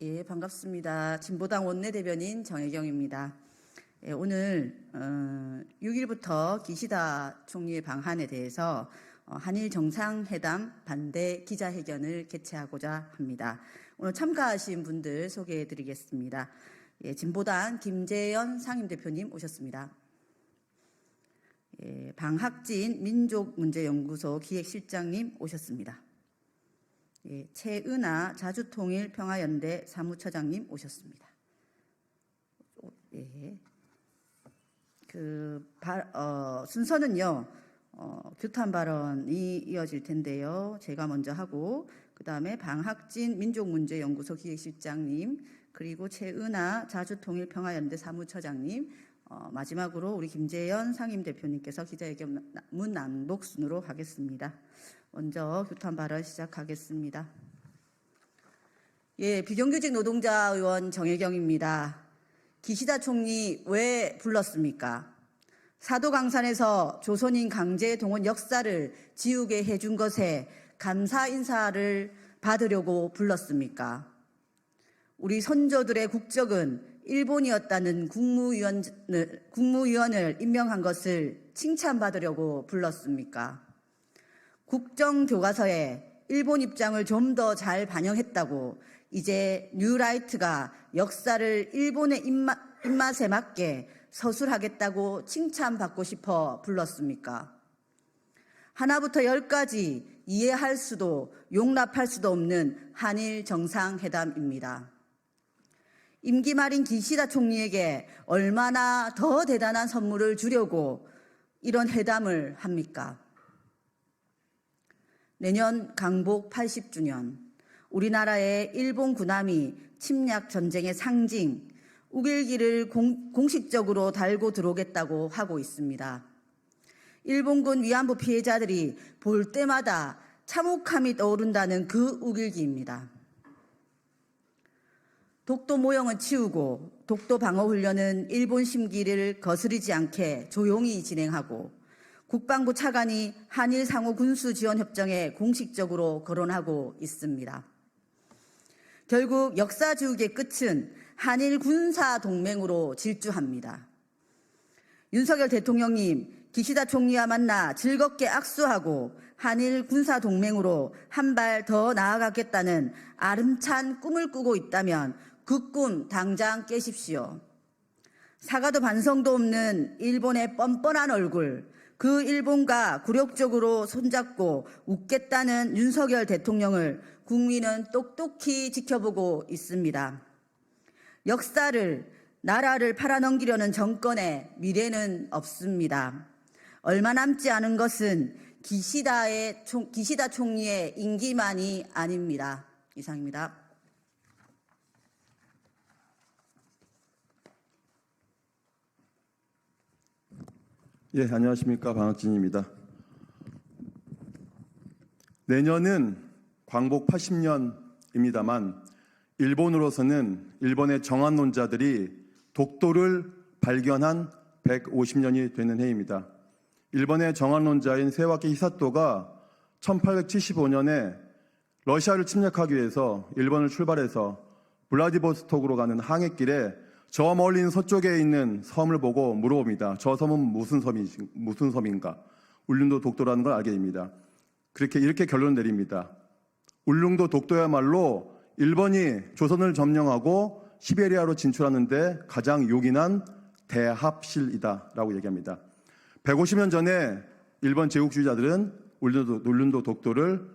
예, 반갑습니다. 진보당 원내대변인 정혜경입니다. 예, 오늘 6일부터 기시다 총리의 방한에 대해서 한일 정상회담 반대 기자회견을 개최하고자 합니다. 오늘 참가하신 분들 소개해드리겠습니다. 예, 진보당 김재현 상임대표님 오셨습니다. 예, 방학진 민족문제연구소 기획실장님 오셨습니다. 예, 최은아 자주통일평화연대 사무처장님 오셨습니다. 예. 순서는요, 규탄 발언이 이어질 텐데요. 제가 먼저 하고, 그 다음에 방학진 민족문제연구소 기획실장님, 그리고 최은아 자주통일평화연대 사무처장님, 마지막으로 우리 김재현 상임대표님께서 기자회견 문 낭독 순으로 하겠습니다. 먼저 규탄 발언 시작하겠습니다. 예, 비정규직 노동자 의원 정혜경입니다. 기시다 총리 왜 불렀습니까? 사도강산에서 조선인 강제 동원 역사를 지우게 해준 것에 감사 인사를 받으려고 불렀습니까? 우리 선조들의 국적은 일본이었다는 국무위원을 임명한 것을 칭찬받으려고 불렀습니까? 국정교과서에 일본 입장을 좀 더 잘 반영했다고 이제 뉴라이트가 역사를 일본의 입맛에 맞게 서술하겠다고 칭찬받고 싶어 불렀습니까? 하나부터 열까지 이해할 수도 용납할 수도 없는 한일 정상회담입니다. 임기 말인 기시다 총리에게 얼마나 더 대단한 선물을 주려고 이런 회담을 합니까? 내년 강복 80주년, 우리나라의 일본 군함이 침략 전쟁의 상징, 우길기를 공식적으로 달고 들어오겠다고 하고 있습니다. 일본군 위안부 피해자들이 볼 때마다 참혹함이 떠오른다는 그 우길기입니다. 독도 모형은 치우고 독도 방어 훈련은 일본 심기를 거스르지 않게 조용히 진행하고 국방부 차관이 한일 상호 군수 지원 협정에 공식적으로 거론하고 있습니다. 결국 역사 지우기의 끝은 한일 군사 동맹으로 질주합니다. 윤석열 대통령님, 기시다 총리와 만나 즐겁게 악수하고 한일 군사 동맹으로 한 발 더 나아가겠다는 아름찬 꿈을 꾸고 있다면 그 꿈 당장 깨십시오. 사과도 반성도 없는 일본의 뻔뻔한 얼굴, 그 일본과 굴욕적으로 손잡고 웃겠다는 윤석열 대통령을 국민은 똑똑히 지켜보고 있습니다. 역사를, 나라를 팔아넘기려는 정권의 미래는 없습니다. 얼마 남지 않은 것은 기시다 총리의 임기만이 아닙니다. 이상입니다. 예, 안녕하십니까. 방학진입니다. 내년은 광복 80년입니다만 일본으로서는 일본의 정한론자들이 독도를 발견한 150년이 되는 해입니다. 일본의 정한론자인 세와키 히사토가 1875년에 러시아를 침략하기 위해서 일본을 출발해서 블라디보스톡으로 가는 항해길에 저 멀리 서쪽에 있는 섬을 보고 물어봅니다. 저 섬은 무슨 섬인가? 울릉도 독도라는 걸 알게 됩니다. 이렇게 결론을 내립니다. 울릉도 독도야말로 일본이 조선을 점령하고 시베리아로 진출하는데 가장 요긴한 대합실이다라고 얘기합니다. 150년 전에 일본 제국주의자들은 울릉도 독도를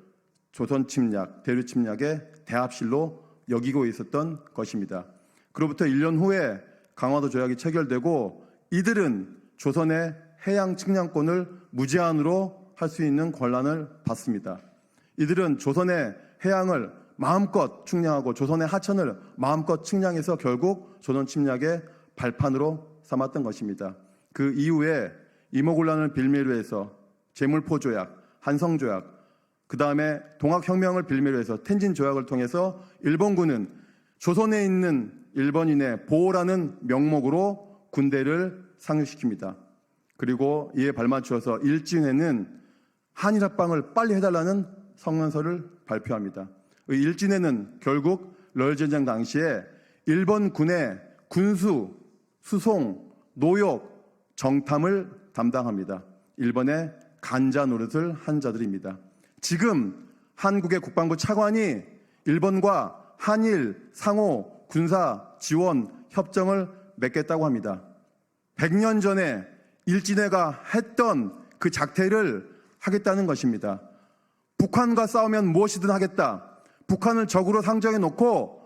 조선 침략, 대류 침략의 대합실로 여기고 있었던 것입니다. 그로부터 1년 후에 강화도 조약이 체결되고 이들은 조선의 해양 측량권을 무제한으로 할 수 있는 권한을 받습니다. 이들은 조선의 해양을 마음껏 측량하고 조선의 하천을 마음껏 측량해서 결국 조선 침략의 발판으로 삼았던 것입니다. 그 이후에 이모군란을 빌미로 해서 제물포 조약, 한성 조약, 그 다음에 동학혁명을 빌미로 해서 텐진 조약을 통해서 일본군은 조선에 있는 일본인의 보호라는 명목으로 군대를 상륙시킵니다. 그리고 이에 발맞추어서 일진회는 한일합방을 빨리 해달라는 성명서를 발표합니다. 일진회는 결국 러일전쟁 당시에 일본 군의 군수, 수송, 노역, 정탐을 담당합니다. 일본의 간자 노릇을 한 자들입니다. 지금 한국의 국방부 차관이 일본과 한일 상호 군사 지원 협정을 맺겠다고 합니다. 100년 전에 일진회가 했던 그 작태를 하겠다는 것입니다. 북한과 싸우면 무엇이든 하겠다. 북한을 적으로 상정해 놓고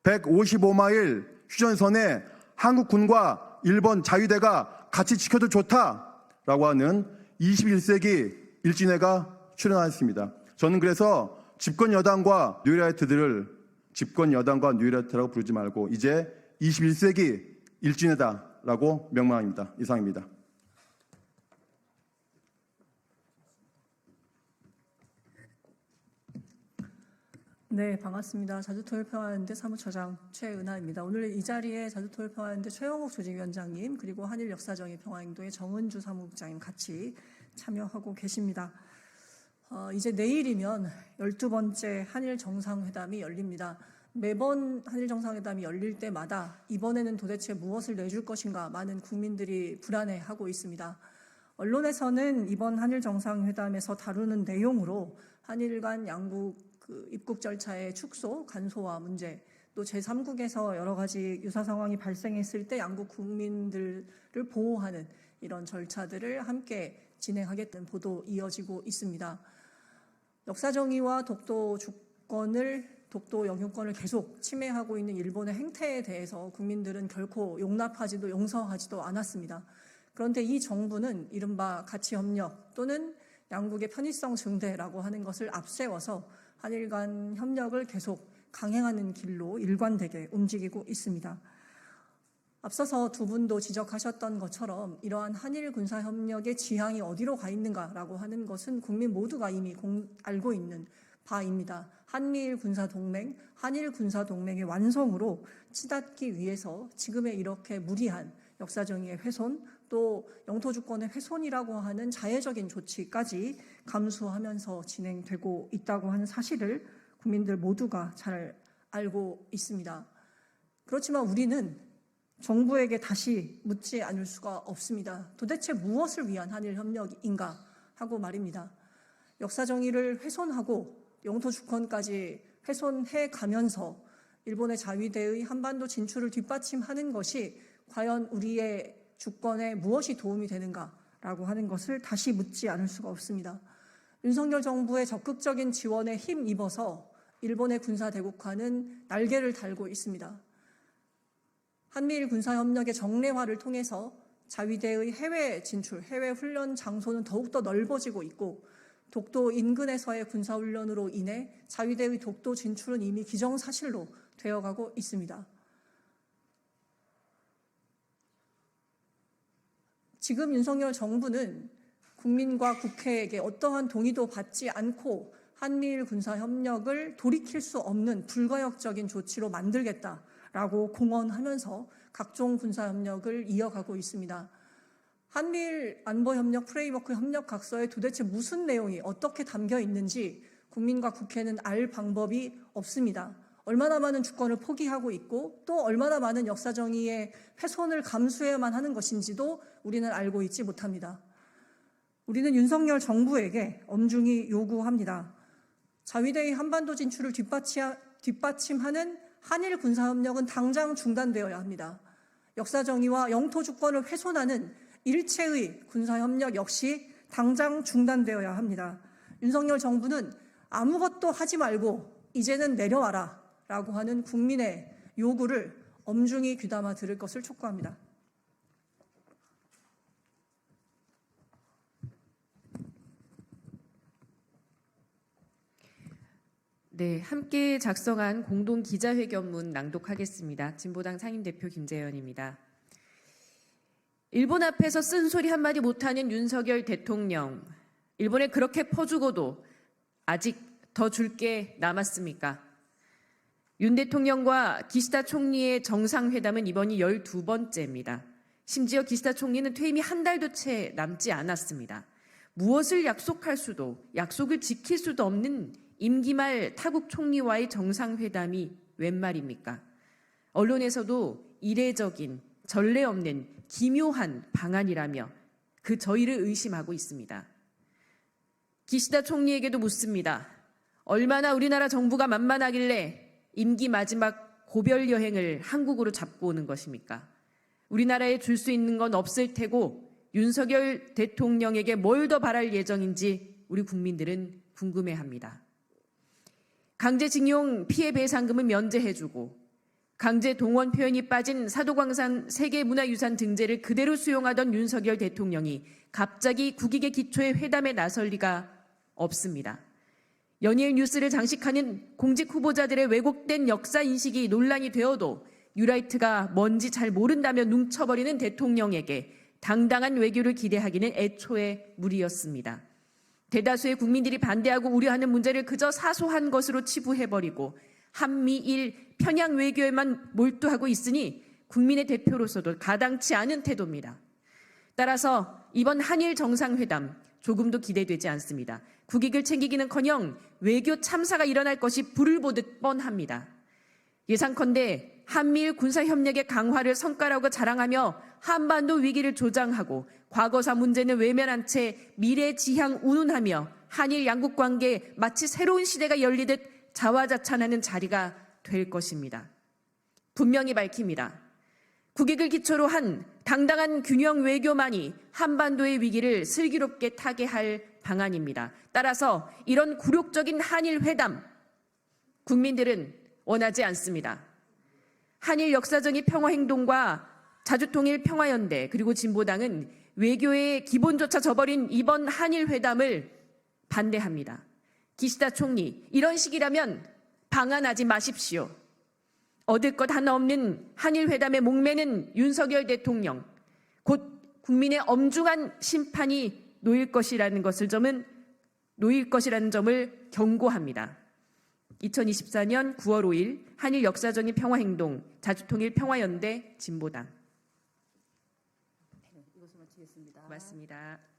155마일 휴전선에 한국군과 일본 자위대가 같이 지켜도 좋다라고 하는 21세기 일진회가 출연하였습니다. 저는 그래서 집권 여당과 뉴라이트라고 부르지 말고 이제 21세기 일진회다라고 명명합니다. 이상입니다. 네, 반갑습니다. 자주통일평화연대 사무처장 최은하입니다. 오늘 이 자리에 자주통일평화연대 최영욱 조직위원장님 그리고 한일역사정의평화행동의 정은주 사무국장님 같이 참여하고 계십니다. 이제 내일이면 12번째 한일 정상회담이 열립니다. 매번 한일 정상회담이 열릴 때마다 이번에는 도대체 무엇을 내줄 것인가 많은 국민들이 불안해하고 있습니다. 언론에서는 이번 한일 정상회담에서 다루는 내용으로 한일 간 양국 입국 절차의 축소, 간소화 문제, 또 제3국에서 여러 가지 유사 상황이 발생했을 때 양국 국민들을 보호하는 이런 절차들을 함께 진행하겠다는 보도 이어지고 있습니다. 역사정의와 독도 주권을 독도 영유권을 계속 침해하고 있는 일본의 행태에 대해서 국민들은 결코 용납하지도 용서하지도 않았습니다. 그런데 이 정부는 이른바 가치협력 또는 양국의 편의성 증대라고 하는 것을 앞세워서 한일 간 협력을 계속 강행하는 길로 일관되게 움직이고 있습니다. 앞서서 두 분도 지적하셨던 것처럼 이러한 한일 군사협력의 지향이 어디로 가 있는가라고 하는 것은 국민 모두가 이미 알고 있는 바입니다. 한미일 군사동맹, 한일 군사동맹의 완성으로 치닫기 위해서 지금의 이렇게 무리한 역사정의의 훼손, 또 영토주권의 훼손이라고 하는 자해적인 조치까지 감수하면서 진행되고 있다고 하는 사실을 국민들 모두가 잘 알고 있습니다. 그렇지만 우리는 정부에게 다시 묻지 않을 수가 없습니다. 도대체 무엇을 위한 한일 협력인가 하고 말입니다. 역사정의를 훼손하고 영토주권까지 훼손해 가면서 일본의 자위대의 한반도 진출을 뒷받침하는 것이 과연 우리의 주권에 무엇이 도움이 되는가라고 하는 것을 다시 묻지 않을 수가 없습니다. 윤석열 정부의 적극적인 지원에 힘입어서 일본의 군사대국화는 날개를 달고 있습니다. 한미일 군사협력의 정례화를 통해서 자위대의 해외 진출, 해외 훈련 장소는 더욱더 넓어지고 있고 독도 인근에서의 군사훈련으로 인해 자위대의 독도 진출은 이미 기정사실로 되어가고 있습니다. 지금 윤석열 정부는 국민과 국회에게 어떠한 동의도 받지 않고 한미일 군사협력을 돌이킬 수 없는 불가역적인 조치로 만들겠다라고 공언하면서 각종 군사협력을 이어가고 있습니다. 한미일 안보협력 프레임워크 협력각서에 도대체 무슨 내용이 어떻게 담겨 있는지 국민과 국회는 알 방법이 없습니다. 얼마나 많은 주권을 포기하고 있고 또 얼마나 많은 역사정의의 훼손을 감수해야만 하는 것인지도 우리는 알고 있지 못합니다. 우리는 윤석열 정부에게 엄중히 요구합니다. 자위대의 한반도 진출을 뒷받침하는 한일 군사협력은 당장 중단되어야 합니다. 역사정의와 영토주권을 훼손하는 일체의 군사협력 역시 당장 중단되어야 합니다. 윤석열 정부는 아무것도 하지 말고 이제는 내려와라 라고 하는 국민의 요구를 엄중히 귀담아 들을 것을 촉구합니다. 네, 함께 작성한 공동 기자회견문 낭독하겠습니다. 진보당 상임대표 김재현입니다. 일본 앞에서 쓴소리 한마디 못하는 윤석열 대통령. 일본에 그렇게 퍼주고도 아직 더 줄 게 남았습니까? 윤 대통령과 기시다 총리의 정상회담은 이번이 12번째입니다. 심지어 기시다 총리는 퇴임이 한 달도 채 남지 않았습니다. 무엇을 약속할 수도 약속을 지킬 수도 없는 임기 말 타국 총리와의 정상회담이 웬 말입니까? 언론에서도 이례적인, 전례 없는 기묘한 방안이라며 그 저희를 의심하고 있습니다. 기시다 총리에게도 묻습니다. 얼마나 우리나라 정부가 만만하길래 임기 마지막 고별 여행을 한국으로 잡고 오는 것입니까? 우리나라에 줄 수 있는 건 없을 테고 윤석열 대통령에게 뭘 더 바랄 예정인지 우리 국민들은 궁금해합니다. 강제징용 피해배상금은 면제해주고 강제 동원 표현이 빠진 사도광산 세계문화유산 등재를 그대로 수용하던 윤석열 대통령이 갑자기 국익의 기초의 회담에 나설 리가 없습니다. 연일 뉴스를 장식하는 공직 후보자들의 왜곡된 역사 인식이 논란이 되어도 뉴라이트가 뭔지 잘 모른다며 눈쳐버리는 대통령에게 당당한 외교를 기대하기는 애초에 무리였습니다. 대다수의 국민들이 반대하고 우려하는 문제를 그저 사소한 것으로 치부해버리고 한미일 편향 외교에만 몰두하고 있으니 국민의 대표로서도 가당치 않은 태도입니다. 따라서 이번 한일 정상회담 조금도 기대되지 않습니다. 국익을 챙기기는커녕 외교 참사가 일어날 것이 불을 보듯 뻔합니다. 예상컨대 한미일 군사협력의 강화를 성과라고 자랑하며 한반도 위기를 조장하고 과거사 문제는 외면한 채 미래 지향 운운하며 한일 양국 관계에 마치 새로운 시대가 열리듯 자화자찬하는 자리가 될 것입니다. 분명히 밝힙니다. 국익을 기초로 한 당당한 균형 외교만이 한반도의 위기를 슬기롭게 타개할 방안입니다. 따라서 이런 굴욕적인 한일 회담 국민들은 원하지 않습니다. 한일 역사적인 평화행동과 자주통일 평화연대 그리고 진보당은 외교의 기본조차 저버린 이번 한일 회담을 반대합니다. 기시다 총리, 이런 식이라면 방한하지 마십시오. 얻을 것 하나 없는 한일 회담에 목매는 윤석열 대통령, 곧 국민의 엄중한 심판이 놓일 것이라는 점을 경고합니다. 2024년 9월 5일 한일 역사적인 평화행동, 자주통일 평화연대, 진보당. 이것으로 마치겠습니다. 고맙습니다.